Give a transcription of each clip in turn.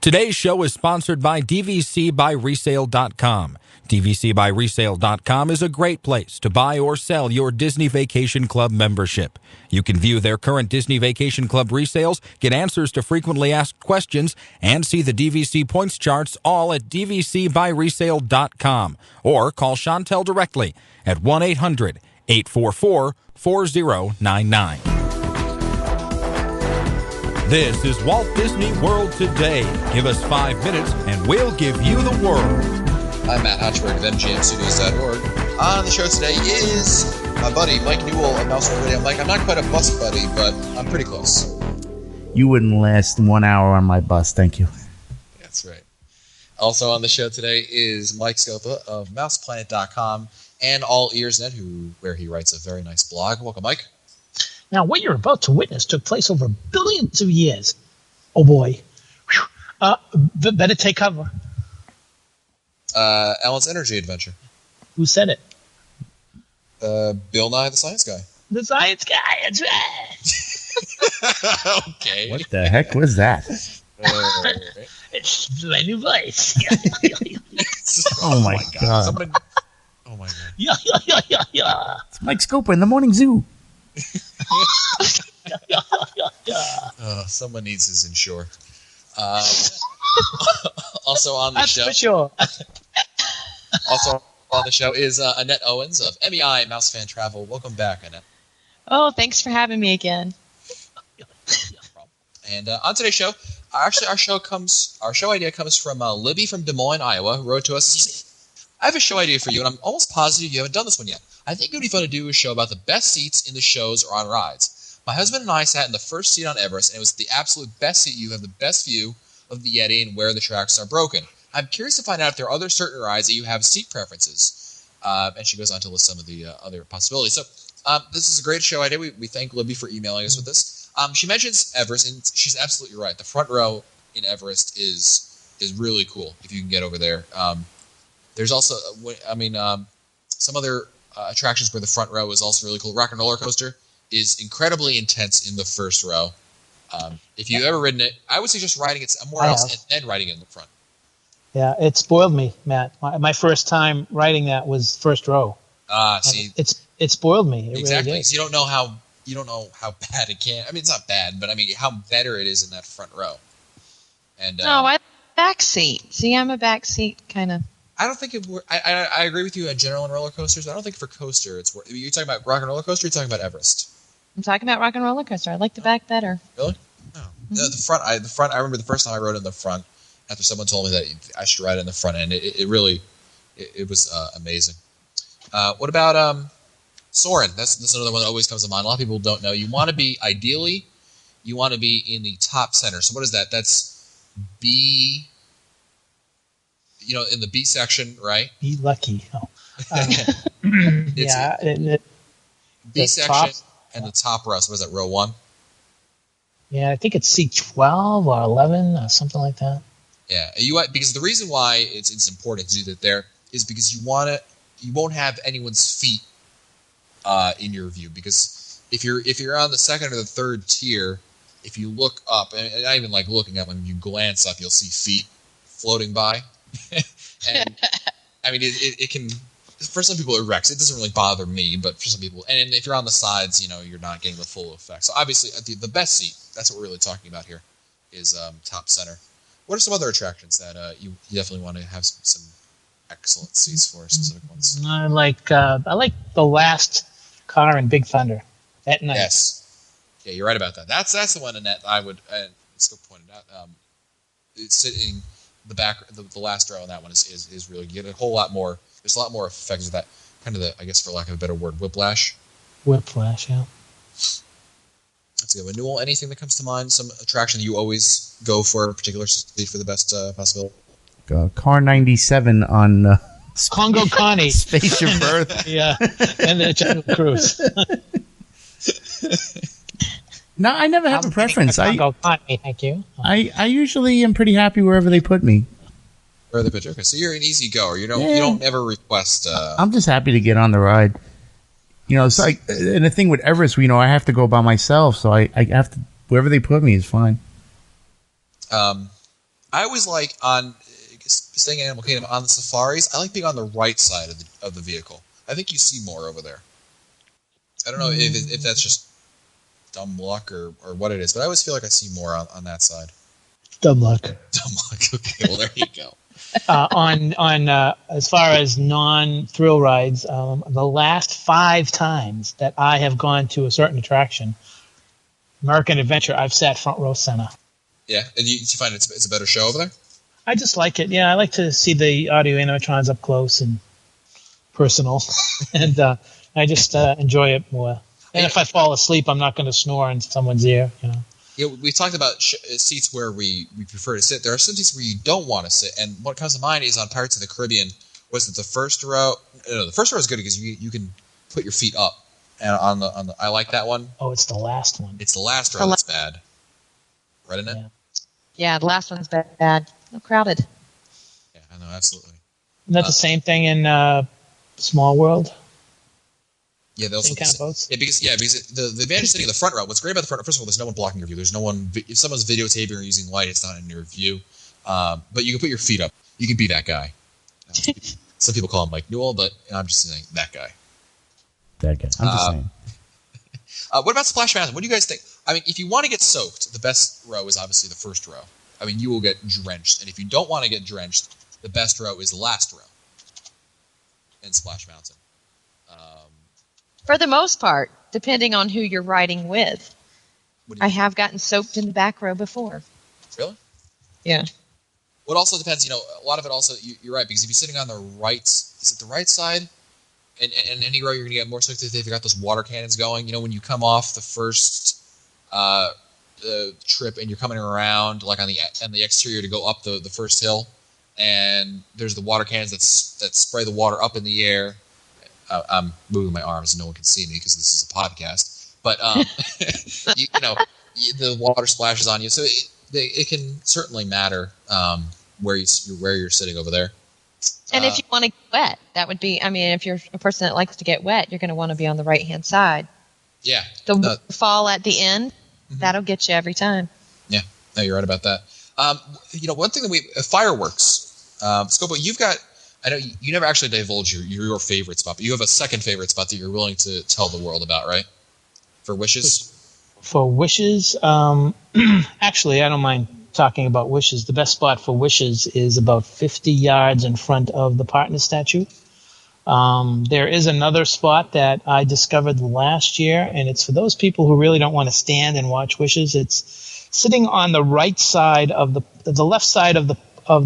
Today's show is sponsored by DVCBuyResale.com. DVCBuyResale.com is a great place to buy or sell your Disney Vacation Club membership. You can view their current Disney Vacation Club resales, get answers to frequently asked questions, and see the DVC points charts all at DVCBuyResale.com. Or call Chantel directly at 1-800-844-4099. This is Walt Disney World Today. Give us 5 minutes and we'll give you the world. I'm Matt Hochberg of MGMstudios.org. On the show today is my buddy Mike Newell of Mouse World Radio. Mike, I'm not quite a bus buddy, but I'm pretty close. You wouldn't last 1 hour on my bus, thank you. That's right. Also on the show today is Mike Scopa of MousePlanet.com and All Ears Net, where he writes a very nice blog. Welcome, Mike. Now, what you're about to witness took place over billions of years. Oh, boy. Better take cover. Alan's Energy Adventure. Who said it? Bill Nye, the Science Guy. The Science Guy. That's right. Okay. What the heck was that? It's my new voice. Oh, my God. Somebody... Oh, my God. Yeah. It's Mike Scopa in the Morning Zoo. Someone needs his insure. Also on the That's show. for sure. Also on the show is Annette Owens of MEI Mouse Fan Travel. Welcome back, Annette. Oh, thanks for having me again. And on today's show, actually our show idea comes from Libby from Des Moines, Iowa, who wrote to us. I have a show idea for you, and I'm almost positive you haven't done this one yet. I think it would be fun to do a show about the best seats in the shows or on rides. My husband and I sat in the first seat on Everest, and it was the absolute best seat. You have the best view of the Yeti and where the tracks are broken. I'm curious to find out if there are other certain rides that you have seat preferences. And she goes on to list some of the other possibilities. So this is a great show idea. We thank Libby for emailing us with this. She mentions Everest, and she's absolutely right. The front row in Everest is really cool if you can get over there. There's also, some other attractions where the front row is also really cool. Rock and Roller Coaster is incredibly intense in the first row. If you've ever ridden it, I would suggest riding it somewhere else and then riding it in the front. Yeah, it spoiled me, Matt. My first time riding that was first row. See, it spoiled me. It exactly. Really did. You don't know how bad it can. I mean, it's not bad, but I mean, how better it is in that front row. And I back seat. See, I'm a back seat kind of. I don't think it. I agree with you in general on roller coasters. I don't think for coaster it's worth. You're talking about Rock and Roller Coaster. You're talking about Everest. I'm talking about Rock and Roller Coaster. I like the back better. Really? No. Mm-hmm. The front. I remember the first time I rode in the front. After someone told me that I should ride in the front end, it really was amazing. What about Soarin'? That's another one that always comes to mind. A lot of people don't know. You want to be in the top center. So what is that? That's B. In the B section, right? Be lucky. Oh. B section and the top row. So what is that? Row 1. Yeah, I think it's seat 12 or 11 or something like that. Yeah, because the reason why it's important to do that there is because you won't have anyone's feet in your view, because if you're on the second or the third tier, if you look up, and not even like looking up, when you glance up, you'll see feet floating by, and I mean it can, for some people it wrecks. It doesn't really bother me, but for some people, and if you're on the sides, you're not getting the full effect. So obviously the best seat, that's what we're really talking about here, is top center. What are some other attractions that you definitely want to have some excellent seats for, specific ones? I like the last car in Big Thunder at night. Yes. Yeah, you're right about that. That's the one, Annette, I would, Skip pointed out, it's sitting the back, the last row on that one is really, you get a whole lot more, there's a lot more effects of that, kind of I guess for lack of a better word, whiplash. Whiplash, yeah. That's a good one. Newell, anything that comes to mind? Some attraction that you always go for a particular seat for the best possibility? Car 97 on Congo Connie. Spaceship Earth. Yeah, and the Jungle Cruise. No, I never have a preference. Congo Connie, thank you. I usually am pretty happy wherever they put me. Where they put you? Okay, so you're an easy goer. You don't ever request. I'm just happy to get on the ride. It's like, and the thing with Everest, I have to go by myself, so I have to, wherever they put me is fine. I always like on staying in Animal Kingdom on the safaris. I like being on the right side of the vehicle. I think you see more over there. I don't know if that's just dumb luck or what it is, but I always feel like I see more on that side. Dumb luck. Dumb luck. Okay, well there you go. On as far as non-thrill rides, the last 5 times that I have gone to a certain attraction, American Adventure, I've sat front row center. Yeah, and you find it's a better show over there? I just like it. Yeah, I like to see the audio animatrons up close and personal, and I just enjoy it more. And if I fall asleep, I'm not going to snore in someone's ear. Yeah, we talked about seats where we prefer to sit. There are some seats where you don't want to sit, and what comes to mind is on Pirates of the Caribbean. Was it the first row? No, the first row is good because you can put your feet up, and on the I like that one. Oh, it's the last one. It's the last row that's bad, right? In it. Yeah, the last one's bad. No, crowded. Yeah, I know, absolutely. Isn't that the same thing in Small World? Yeah, they also Same kind of boats? because the advantage of sitting in the front row. What's great about the front row? First of all, there's no one blocking your view. There's no one. If someone's videotaping or using light, it's not in your view. But you can put your feet up. You can be that guy. Some people call him Mike Newell, but I'm just saying that guy. That guy. I'm just saying. What about Splash Mountain? What do you guys think? I mean, if you want to get soaked, the best row is obviously the first row. I mean, you will get drenched. And if you don't want to get drenched, the best row is the last row in Splash Mountain. For the most part, depending on who you're riding with. I have gotten soaked in the back row before. Really? Yeah. Well, it also depends. A lot of it also, you're right, because if you're sitting on the right, is it the right side? In any row, you're going to get more soaked if you've got those water cannons going. When you come off the first trip and you're coming around, like on the exterior to go up the first hill, and there's the water cannons that spray the water up in the air. I'm moving my arms, and no one can see me because this is a podcast. But the water splashes on you, so it can certainly matter where you're sitting over there. And if you want to get wet, that would be. I mean, if you're a person that likes to get wet, you're going to want to be on the right hand side. Yeah. The waterfall at the end, that'll get you every time. Yeah. No, you're right about that. One thing that fireworks. Scopo, you've got. I know you never actually divulged your favorite spot, but you have a second favorite spot that you're willing to tell the world about, right? For Wishes? For Wishes, actually, I don't mind talking about Wishes. The best spot for Wishes is about 50 yards in front of the partner statue. There is another spot that I discovered last year, and it's for those people who really don't want to stand and watch Wishes. It's sitting on the right side of the left side of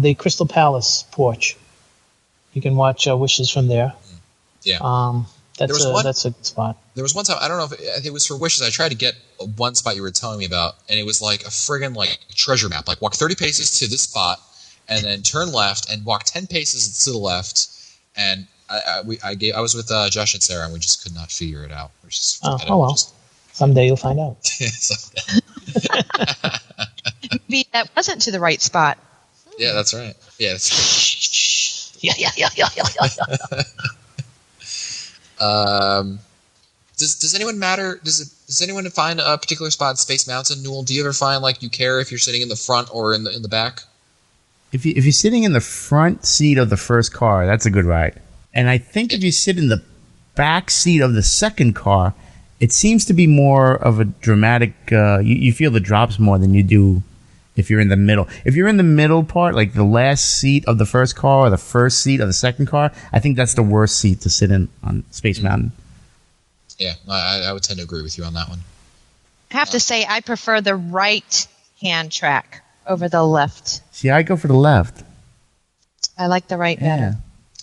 the Crystal Palace porch. You can watch Wishes from there. Yeah. That's a good spot. There was one time, I don't know if it was for Wishes, I tried to get one spot you were telling me about, and it was like a friggin' treasure map. Like walk 30 paces to this spot, and then turn left, and walk 10 paces to the left, and I was with Josh and Sarah, and we just could not figure it out. Someday you'll find out. Maybe that wasn't to the right spot. Yeah, that's right. Yeah, that's right. Does anyone matter? Does anyone find a particular spot in Space Mountain? Newell, do you ever find you care if you're sitting in the front or in the back? If you're sitting in the front seat of the first car, that's a good ride. And I think if you sit in the back seat of the second car, it seems to be more of a dramatic. You feel the drops more than you do if you're in the middle. If you're in the middle part, like the last seat of the first car or the first seat of the second car, I think that's the worst seat to sit in on Space Mountain. Yeah, I would tend to agree with you on that one. I have to say I prefer the right hand track over the left. See, I go for the left. I like the right better.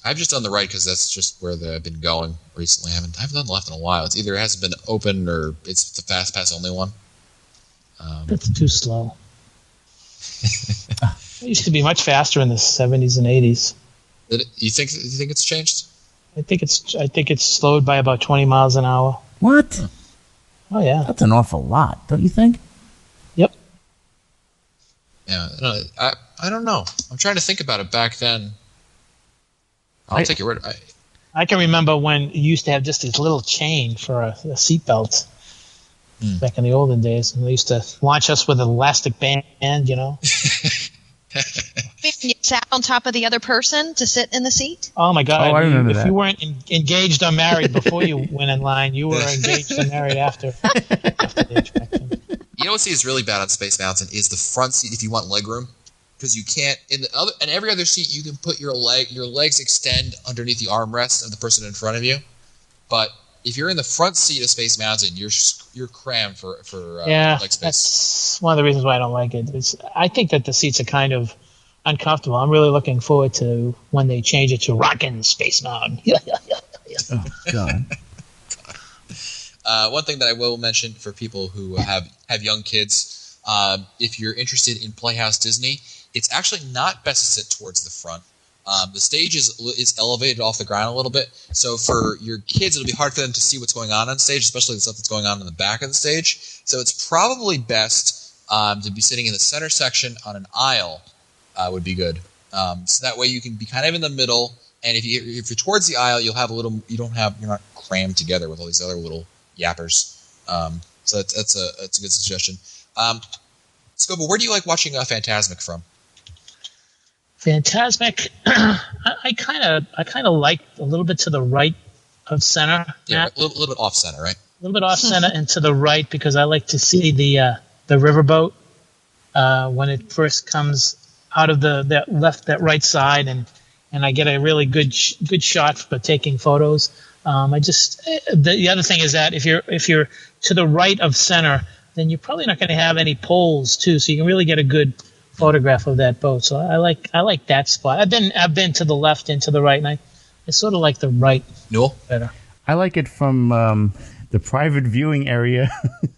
I've just done the right because that's just where I've been going recently. I haven't done the left in a while. It's either it hasn't been open or it's the fast pass only one. That's too slow. It used to be much faster in the 70s and 80s. You think it's changed? I think it's slowed by about 20 miles an hour. What? Oh yeah. That's an awful lot, don't you think? Yep. Yeah. No, I don't know. I'm trying to think about it back then. I'll take your word. I can remember when you used to have just this little chain for a seatbelt. Back in the olden days, and they used to launch us with an elastic band, You sat on top of the other person to sit in the seat? Oh my God! Oh, I remember if that. you weren't engaged or married before you went in line, you were engaged and married after the inspection. You know what seat is really bad on Space Mountain is the front seat if you want leg room, because you can't in every other seat you can put your legs extend underneath the armrest of the person in front of you, but if you're in the front seat of Space Mountain, you're crammed for leg space. That's one of the reasons why I don't like it. I think that the seats are kind of uncomfortable. I'm really looking forward to when they change it to Rockin' Space Mountain. Oh, God. One thing that I will mention for people who have young kids, if you're interested in Playhouse Disney, it's actually not best to sit towards the front. The stage is elevated off the ground a little bit, so for your kids, it'll be hard for them to see what's going on stage, especially the stuff that's going on in the back of the stage. So it's probably best to be sitting in the center section on an aisle. Would be good. So that way you can be kind of in the middle, and if you're towards the aisle, you'll have a little. You're not crammed together with all these other little yappers. So that's a good suggestion. Scopa, where do you like watching Fantasmic from? Fantasmic, I kind of like a little bit to the right of center. Yeah, a little bit off center, right? A little bit off center and to the right, because I like to see the riverboat when it first comes out of that right side, and I get a really good shot for taking photos. The other thing is that if you're to the right of center, then you're probably not going to have any poles too, so you can really get a good photograph of that boat. So I like that spot. I've been to the left and to the right, and I sort of like the right Newell? better. I like it from the private viewing area.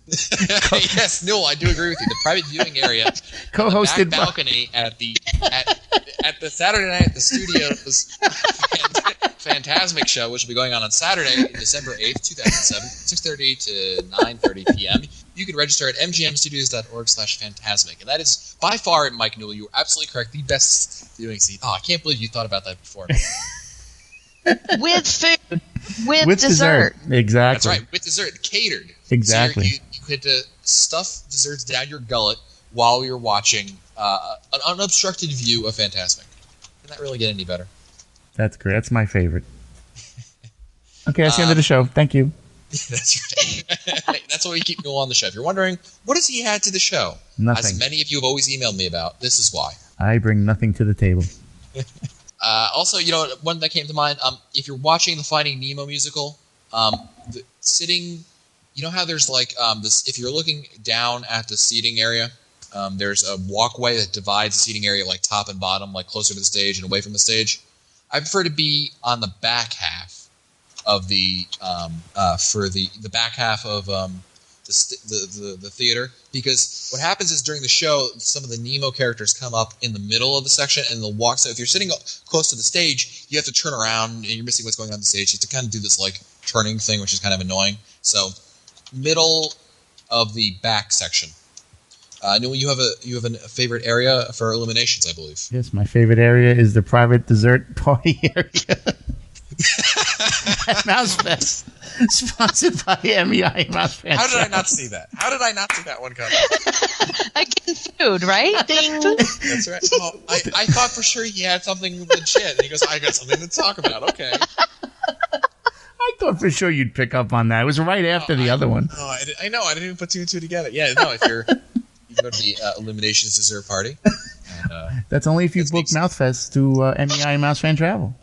Yes, Newell, I do agree with you. The private viewing area, Co-hosted the back balcony at the Saturday night at the Studios Fantasmic show, which will be going on Saturday, December 8th, 2007, 6:30 to 9:30 p.m. You can register at mgmstudios.org/Fantasmic, and that is by far, Mike Newell, you were absolutely correct, the best viewing seat. Oh, I can't believe you thought about that before. With food. With dessert. Exactly. That's right, with dessert, catered. Exactly. So you could stuff desserts down your gullet while you're watching an unobstructed view of Fantasmic. Can that really get any better? That's great. That's my favorite. Okay, that's the end of the show. Thank you. That's right. That's why we keep Newell on the show. If you're wondering, what does he add to the show? Nothing. As many of you have always emailed me about, this is why. I bring nothing to the table. Also, one that came to mind, if you're watching the Finding Nemo musical, sitting, you know how there's this, if you're looking down at the seating area, there's a walkway that divides the seating area like top and bottom, like closer to the stage and away from the stage. I prefer to be on the back half of the for the back half of the theater, because what happens is during the show, some of the Nemo characters come up in the middle of the section and they'll walk. So if you're sitting close to the stage, you have to turn around and you're missing what's going on the stage. You have to kind of do this turning thing, which is kind of annoying. So middle of the back section. Newell, you have a favorite area for Illuminations, I believe. Yes, my favorite area is the private dessert party area at Mouse Fest, sponsored by MEI Mouse Fest. How did I not see that? How did I not see that one coming? Again, food, right? Ding. That's right. Oh, I thought for sure he had something legit. And he goes, I got something to talk about. Okay. I thought for sure you'd pick up on that. It was right after the other one. Oh, I know. I didn't even put two and two together. Yeah, no, if you go to the Illuminations dessert party. And, that's only if you book Mouthfest through MEI Mouse Fan Travel.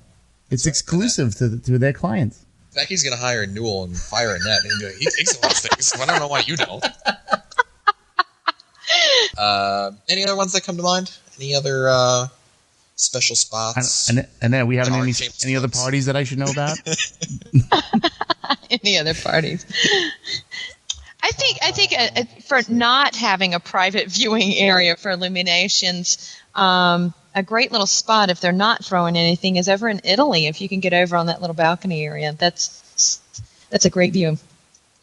It's exclusive to their clients. Becky's going to hire Newell and fire Annette. And he takes a lot of things. I don't know why you don't. Any other ones that come to mind? Any other special spots? And then we haven't any other parties that I should know about? Any other parties? I think for not having a private viewing area for Illuminations, a great little spot if they're not throwing anything is over in Italy. If you can get over on that little balcony area, that's a great view.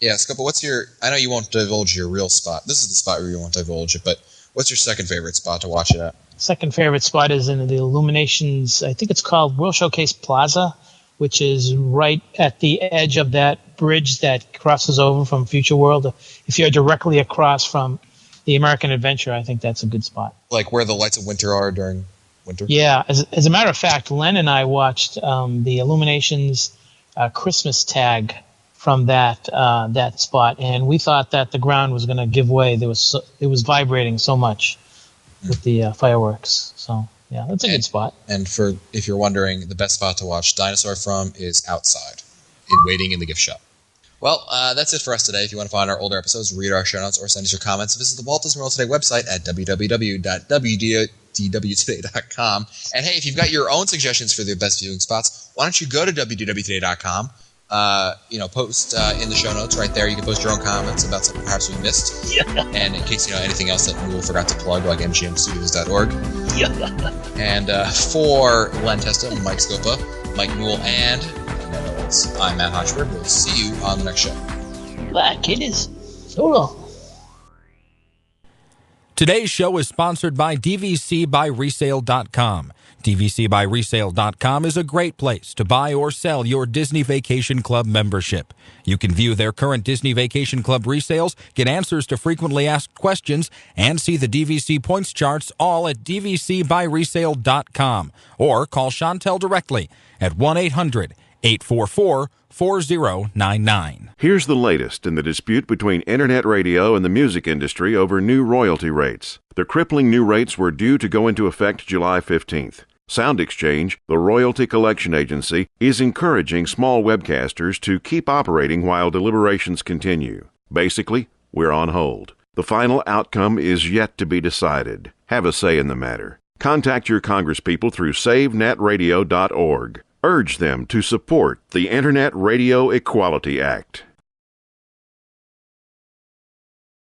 Yeah, Scopa, I know you won't divulge your real spot. This is the spot where you won't divulge it, but what's your second favorite spot to watch it at? Second favorite spot is in the Illuminations, I think it's called World Showcase Plaza, which is right at the edge of that bridge that crosses over from Future World. If you're directly across from the American Adventure, I think that's a good spot. Like where the lights of winter are during winter? Yeah. As a matter of fact, Len and I watched the Illuminations Christmas tag from that spot, and we thought that the ground was going to give way. It was vibrating so much with the fireworks. So yeah, that's a good spot. And if you're wondering, the best spot to watch Dinosaur from is outside, waiting in the gift shop. Well, that's it for us today. If you want to find our older episodes, read our show notes, or send us your comments, visit the Walt Disney World Today website at www.wdwtoday.com. And hey, if you've got your own suggestions for the best viewing spots, why don't you go to wdwtoday.com? Post in the show notes right there. You can post your own comments about something perhaps we missed. Yeah. And in case anything else that Newell forgot to plug, like mgmstudios.org. Yeah. And for Len Testa, Mike Scopa, Mike Newell, and I'm Matt Hochberg. We'll see you on the next show. Bye, kiddies. So long. Today's show is sponsored by DVCBuyResale.com. DVCBuyResale.com is a great place to buy or sell your Disney Vacation Club membership. You can view their current Disney Vacation Club resales, get answers to frequently asked questions, and see the DVC points charts all at DVCBuyResale.com. Or call Chantel directly at 1-800-844-4099. Here's the latest in the dispute between Internet Radio and the music industry over new royalty rates. The crippling new rates were due to go into effect July 15th. Sound Exchange, the royalty collection agency, is encouraging small webcasters to keep operating while deliberations continue. Basically, we're on hold. The final outcome is yet to be decided. Have a say in the matter. Contact your congresspeople through SaveNetRadio.org. Urge them to support the Internet Radio Equality Act.